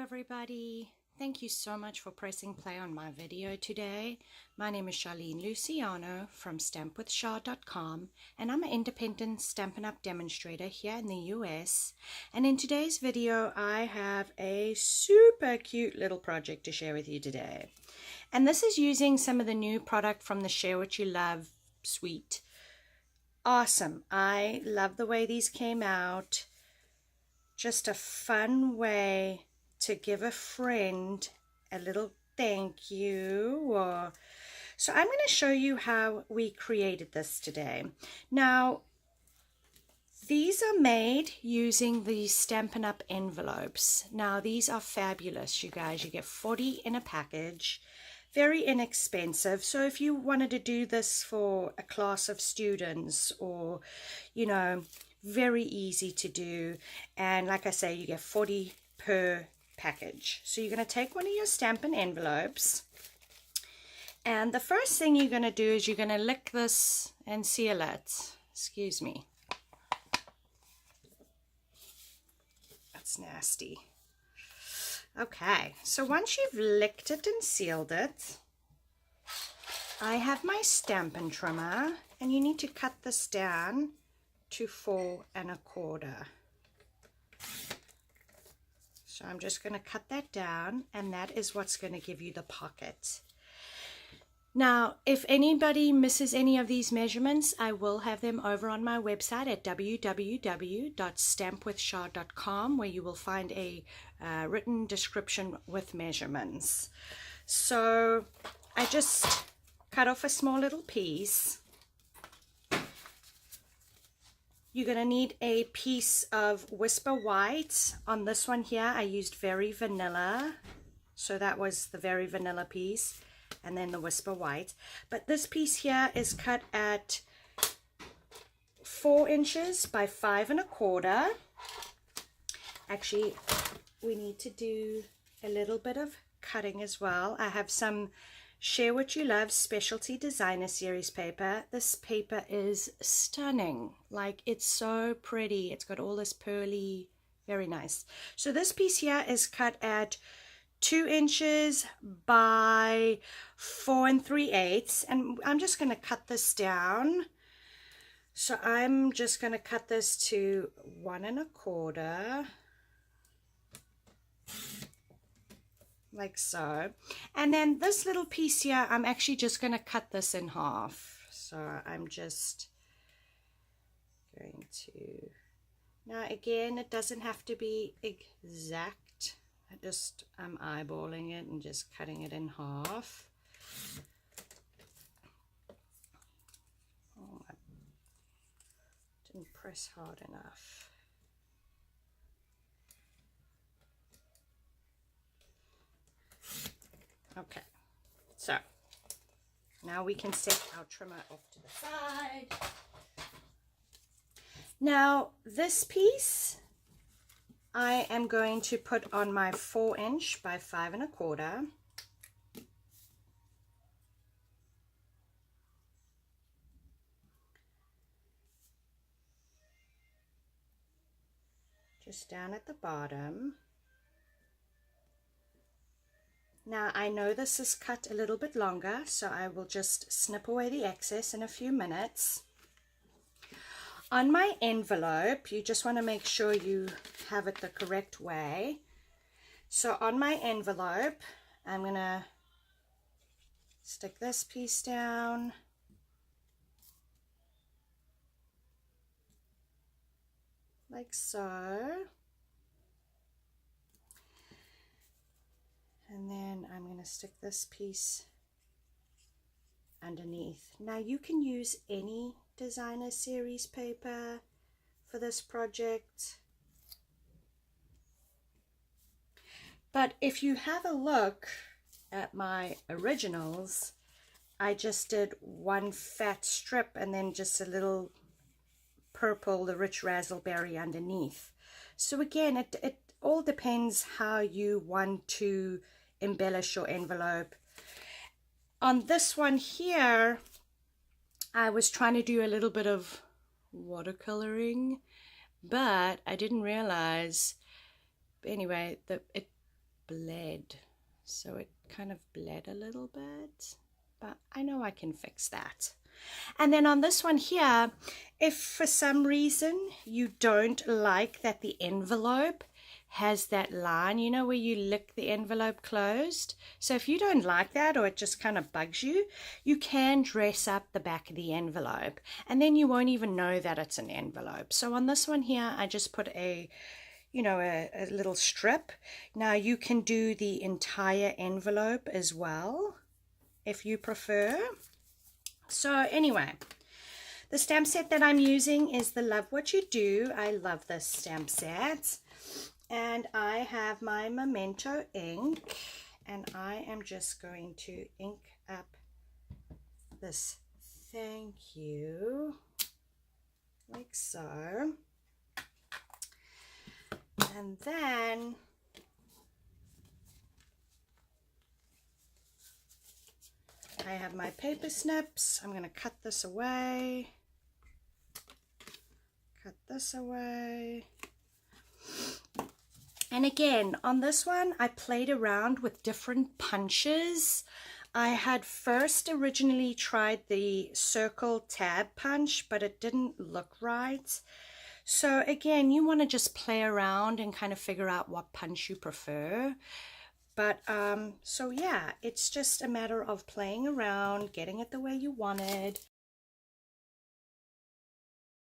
everybody. Thank you so much for pressing play on my video today. My name is Charlene Luciano from stampwithshar.com, and I'm an independent Stampin' Up! Demonstrator here in the US. And in today's video, I have a super cute little project to share with you today. And this is using some of the new product from the Share What You Love suite. Awesome. I love the way these came out. Just a fun way to give a friend a little thank you. So I'm going to show you how we created this today. Now, these are made using the Stampin' Up! Envelopes. Now, these are fabulous, you guys. You get 40 in a package. Very inexpensive. So if you wanted to do this for a class of students, or, you know, very easy to do. And like I say, you get 40 per package. So you're going to take one of your Stampin' envelopes, and the first thing you're going to do is you're going to lick this and seal it. Excuse me. That's nasty. Okay, so once you've licked it and sealed it, I have my Stampin' trimmer, and you need to cut this down to 4 1/4. So I'm just going to cut that down, and that is what's going to give you the pocket. Now, if anybody misses any of these measurements, I will have them over on my website at www.stampwithshar.com, where you will find a written description with measurements. So I just cut off a small little piece. You're going to need a piece of Whisper White. On this one here, I used Very Vanilla. So that was the Very Vanilla piece, and then the Whisper White. But this piece here is cut at 4 inches by 5 1/4. Actually, we need to do a little bit of cutting as well. I have some Share What You Love Specialty Designer Series paper. This paper is stunning. Like, it's so pretty. It's got all this pearly, very nice. So this piece here is cut at 2 inches by 4 3/8. And I'm just going to cut this down. So I'm just going to cut this to 1 1/4. Like so. And then this little piece here, I'm actually just going to cut this in half. So I'm just going to, now again, it doesn't have to be exact. I'm eyeballing it and just cutting it in half. Oh, I didn't press hard enough. Okay, so now we can set our trimmer off to the side. Now this piece I am going to put on my 4 inch by 5 1/4. Just down at the bottom. Now, I know this is cut a little bit longer, so I will just snip away the excess in a few minutes. On my envelope, you just want to make sure you have it the correct way. So on my envelope, I'm going to stick this piece down. Like so. And then I'm going to stick this piece underneath. Now you can use any designer series paper for this project. But if you have a look at my originals, I just did one fat strip and then just a little purple, the rich raspberry underneath. So again, it all depends how you want to embellish your envelope. On this one here, I was trying to do a little bit of watercoloring, but I didn't realize, anyway, that bled. So it kind of bled a little bit, but I know I can fix that. And then on this one here, if for some reason you don't like that the envelope has that line, you know, where you lick the envelope closed. So if you don't like that, or it just kind of bugs you, you can dress up the back of the envelope, and then you won't even know that it's an envelope. So on this one here, I just put a little strip. Now you can do the entire envelope as well if you prefer. So anyway, the stamp set that I'm using is the Love What You Do. I love this stamp set. And I have my Memento ink, and I am just going to ink up this thank you like so. And then I have my paper snips. I'm going to cut this away. Cut this away. And again, on this one, I played around with different punches. I had first originally tried the circle tab punch, but it didn't look right. So again, you want to just play around and kind of figure out what punch you prefer. But so yeah, it's just a matter of playing around, getting it the way you want it.